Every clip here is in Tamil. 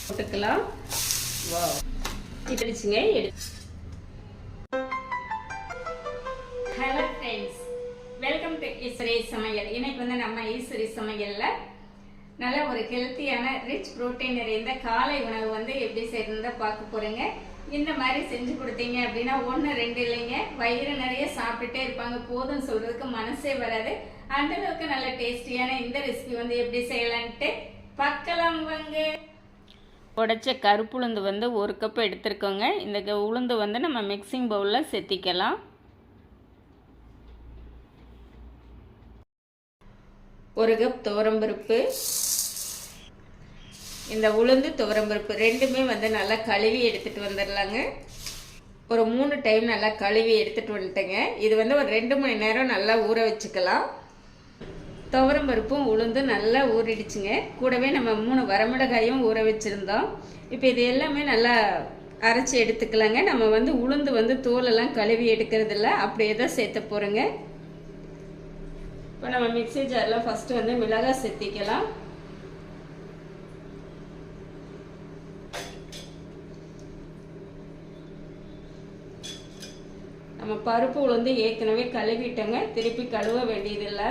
போட்டுக்கலாம். வாவ், இடிச்சுங்க. Hello friends, welcome to Eswari Samayal. இன்னைக்கு வந்து நம்ம ஈஸ்வரி சமையல்ல நல்ல ஒரு ஹெல்த்தியான ரிச் புரோட்டீன் நிறைந்த காலை உணவு வந்து எப்படி செய்யறத பார்க்க போறீங்க. இந்த மாதிரி செஞ்சு கொடுத்தீங்க அப்படின்னா 1 2 இல்லைங்க, வயிறு நிறைய சாப்பிட்டுட்டே இருப்பாங்க. போதும் சொல்றதுக்கு மனசே வராது. அந்த அளவுக்கு நல்ல டேஸ்டியான இந்த ரெசிபி வந்து எப்படி செய்யலான்ட்டு பார்க்கலாம் வாங்க. உடைச்ச கருப்புளுந்து வந்து 1 கப் எடுத்துருக்கோங்க. இந்த உளுந்து வந்து நம்ம மிக்சிங் பவுலில் சேர்த்திக்கலாம். 1 கப் துவரம்பருப்பு, இந்த உளுந்து துவரம்பருப்பு ரெண்டுமே வந்து நல்லா கழுவி எடுத்துகிட்டு வந்துடலாங்க. ஒரு 3 டைம் நல்லா கழுவி எடுத்துகிட்டு வந்துட்டேங்க. இது வந்து ஒரு 2 மணி நேரம் நல்லா ஊற வச்சுக்கலாம். துவரம்பருப்பும் உளுந்து நல்லா ஊறிடுச்சுங்க. கூடவே நம்ம 3 வரமிளகாயும் ஊற வச்சுருந்தோம். இப்போ இது எல்லாமே நல்லா அரைச்சி எடுத்துக்கலாங்க. நம்ம வந்து உளுந்து வந்து தோலெல்லாம் கழுவி எடுக்கிறதில்ல, அப்படியே தான் சேர்த்த போகிறோங்க. இப்போ நம்ம மிக்ஸி ஜாரில் ஃபஸ்ட்டு வந்து மிளகாய் சேர்த்திக்கலாம். நம்ம பருப்பு உளுந்து ஏற்கனவே கழுவிட்டோங்க, திருப்பி கழுவ வேண்டியதில்லை.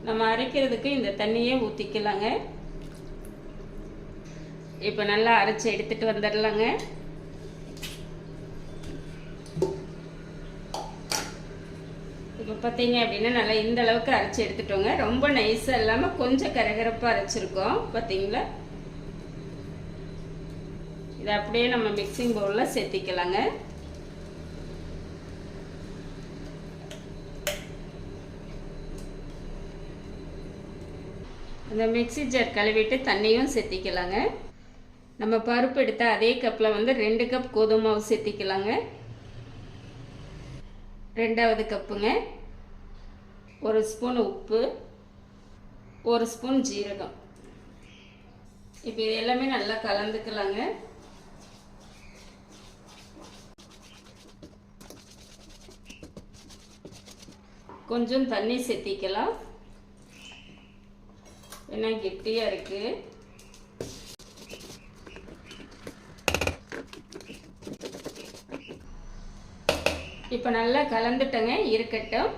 நம்ம அரைக்கிறதுக்கு இந்த தண்ணியே ஊற்றிக்கலாங்க. இப்போ நல்லா அரைச்சி எடுத்துட்டு வந்துடலாங்க. இப்போ பார்த்தீங்க அப்படின்னா நல்லா இந்த அளவுக்கு அரைச்சி எடுத்துட்டோங்க. ரொம்ப நைஸாக இல்லாமல் கொஞ்சம் கரகரப்பாக அரைச்சிருக்கோம் பார்த்தீங்களா. இதை அப்படியே நம்ம மிக்சிங் பவுலில் சேர்த்திக்கலாங்க. இந்த மிக்ஸி ஜார் கழுவிட்டு தண்ணியும் சேர்த்திக்கலாங்க. நம்ம பருப்பு எடுத்த அதே கப்பில் வந்து 2 கப் கோதுமை மாவு சேர்த்திக்கலாங்க. 2வது கப்புங்க. 1 ஸ்பூன் உப்பு, 1 ஸ்பூன் ஜீரகம். இப்போ இது எல்லாமே நல்லா கலந்துக்கலாங்க. கொஞ்சம் தண்ணி சேர்த்திக்கலாம், ஏன்னா கெட்டியாக இருக்கு. இப்போ நல்லா கலந்துட்டங்க, இருக்கட்டும்.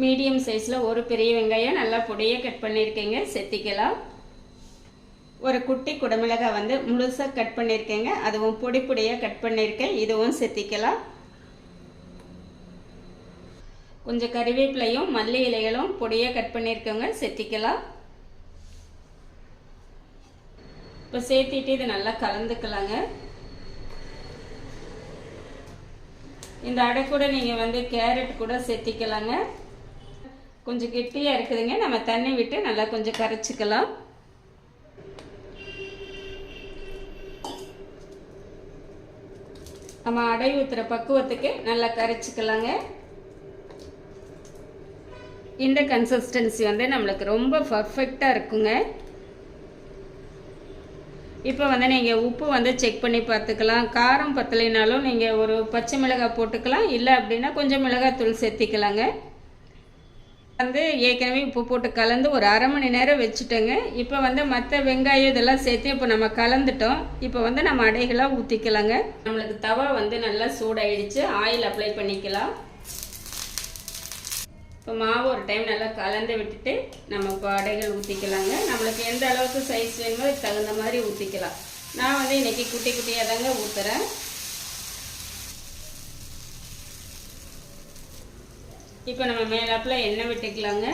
மீடியம் சைஸில் ஒரு பெரிய வெங்காயம் நல்லா பொடியாக கட் பண்ணியிருக்கேங்க, சேர்த்திக்கலாம். ஒரு குட்டி குடமிளகாய் வந்து முழுசாக கட் பண்ணியிருக்கேங்க, அதுவும் பொடி பொடியாக கட் பண்ணியிருக்கேன், இதுவும் சேர்த்திக்கலாம். கொஞ்சம் கறிவேப்பிலையும் மல்லி இலைகளும் பொடியாக கட் பண்ணியிருக்கோங்க, சேர்த்திக்கலாம். இப்போ சேர்த்திட்டு இது நல்லா கலந்துக்கலாங்க. இந்த அடை கூட நீங்கள் வந்து கேரட் கூட சேர்த்திக்கலாங்க. கொஞ்சம் கெட்டியாக இருக்குதுங்க, நம்ம தண்ணி விட்டு நல்லா கொஞ்சம் கரைச்சிக்கலாம். நம்ம அடை ஊற்றுற பக்குவத்துக்கு நல்லா கரைச்சிக்கலாங்க. இந்த கன்சிஸ்டன்சி வந்து நம்மளுக்கு ரொம்ப பர்ஃபெக்டாக இருக்குங்க. இப்போ வந்து நீங்கள் உப்பு வந்து செக் பண்ணி பார்த்துக்கலாம். காரம் பத்தலைனாலும் நீங்கள் ஒரு பச்சை மிளகாய் போட்டுக்கலாம், இல்லை அப்படின்னா கொஞ்சம் மிளகாத்தூள் சேர்த்திக்கலாங்க. வந்து ஏற்கனவே உப்பு போட்டு கலந்து ஒரு 1/2 மணி நேரம் வச்சுட்டோங்க. இப்போ வந்து மற்ற வெங்காயம் இதெல்லாம் சேர்த்து இப்போ நம்ம கலந்துட்டோம். இப்போ வந்து நம்ம அடைகளாக ஊற்றிக்கலாங்க. நம்மளுக்கு தவா வந்து நல்லா சூடாயிடுச்சு, ஆயில் அப்ளை பண்ணிக்கலாம். இப்போ மாவு ஒரு டைம் நல்லா கலந்து விட்டுட்டு நம்ம இப்போ அடைகள் ஊற்றிக்கலாங்க. நம்மளுக்கு எந்த அளவுக்கு சைஸ் வேணுமோ அதுக்கு தகுந்த மாதிரி ஊற்றிக்கலாம். நான் வந்து இன்றைக்கி குட்டி குட்டியாக தாங்க ஊற்றுறேன். இப்போ நம்ம மேலாப்பில் எண்ணெய் விட்டுக்கலாங்க.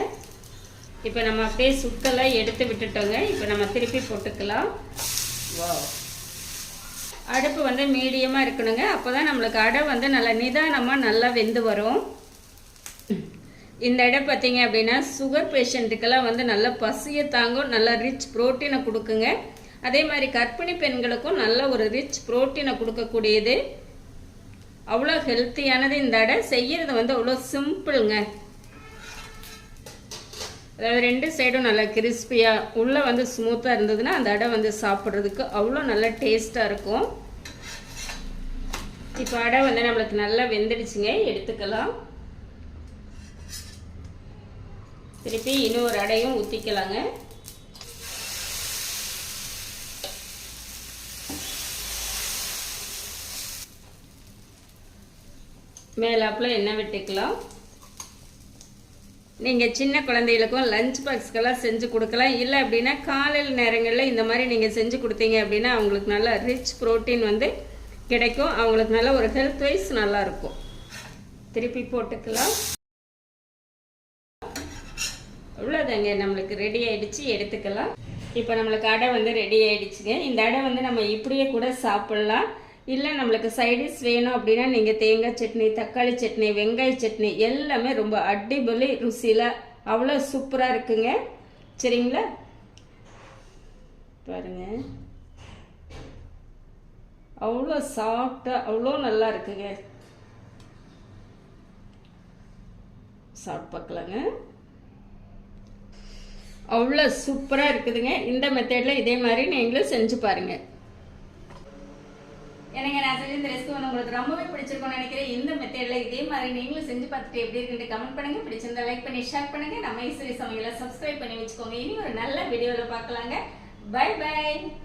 இப்போ நம்ம அப்படியே சுத்தெல்லாம் எடுத்து விட்டுட்டோங்க. இப்போ நம்ம திருப்பி போட்டுக்கலாம். வாவ், அடுப்பு வந்து மீடியமாக இருக்கணுங்க. அப்போ தான் நம்மளுக்கு அடை வந்து நல்லா நிதானமாக நல்லா வெந்து வரும். இந்த அடை பார்த்தீங்க அப்படின்னா சுகர் பேஷண்ட்டுக்கெல்லாம் வந்து நல்ல பசியை தாங்கும், நல்ல ரிச் புரோட்டீனை கொடுக்குங்க. அதே மாதிரி கர்ப்பிணி பெண்களுக்கும் நல்ல ஒரு ரிச் புரோட்டீனை கொடுக்கக்கூடியது. அவ்வளோ ஹெல்த்தியானது இந்த அடை. செய்கிறது வந்து அவ்வளோ சிம்பிளுங்க. அதாவது 2 சைடும் நல்லா கிறிஸ்பியாக உள்ளே வந்து ஸ்மூத்தாக இருந்ததுன்னா அந்த அடை வந்து சாப்பிட்றதுக்கு அவ்வளோ நல்ல டேஸ்ட்டாக இருக்கும். இப்போ அடை வந்து நம்மளுக்கு நல்லா வெந்துடுச்சுங்க, எடுத்துக்கலாம். திருப்பி இன்னொரு அடையும் ஊற்றிக்கலாங்க. மேலாப்பில் எண்ணெய் விட்டுக்கலாம். நீங்கள் சின்ன குழந்தைகளுக்கும் லஞ்ச் பாக்ஸ்க்கெல்லாம் செஞ்சு கொடுக்கலாம். இல்லை அப்படின்னா காலையில் நேரங்களில் இந்த மாதிரி நீங்கள் செஞ்சு கொடுத்தீங்க அப்படின்னா அவங்களுக்கு நல்ல ரிச் ப்ரோட்டீன் வந்து கிடைக்கும். அவங்களுக்கு நல்ல ஒரு ஹெல்த் வைஸ் நல்லாயிருக்கும். திருப்பி போட்டுக்கலாம். அவ்வளோதாங்க, நம்மளுக்கு ரெடி ஆகிடுச்சு, எடுத்துக்கலாம். இப்போ நம்மளுக்கு அடை வந்து ரெடி ஆகிடுச்சுங்க. இந்த அடை வந்து நம்ம இப்படியே கூட சாப்பிட்லாம். இல்லை நம்மளுக்கு சைடிஷ் வேணும் அப்படின்னா நீங்கள் தேங்காய் சட்னி, தக்காளி சட்னி, வெங்காய சட்னி எல்லாமே ரொம்ப அடிபொலி ருசியில் அவ்வளோ சூப்பராக இருக்குங்க. சரிங்களா, பாருங்க அவ்வளோ சாஃப்டாக அவ்வளோ நல்லா இருக்குங்க. சாப்பிட்டு பார்க்கலாங்க. அவ்வளோ சூப்பராக இருக்குதுங்க. இந்த மெத்தடில் இதே மாதிரி நீங்களும் செஞ்சு பாருங்கள். எனக்கு நான் செஞ்ச இந்த ரெசிபி வந்து உங்களுக்கு ரொம்பவே பிடிச்சிருக்கும்னு நினைக்கிறேன். இந்த மெத்தடில் இதே மாதிரி நீங்களும் செஞ்சு பார்த்துட்டு எப்படி இருக்குன்னு கமெண்ட் பண்ணுங்க. பிடிச்சிருந்தா லைக் பண்ணி ஷேர் பண்ணுங்க. நம்ம ஈஸ்வரி சமையலை சப்ஸ்கிரைப் பண்ணி வச்சுக்கோங்க. இனி ஒரு நல்ல வீடியோவில் பார்க்கலாங்க. Bye by.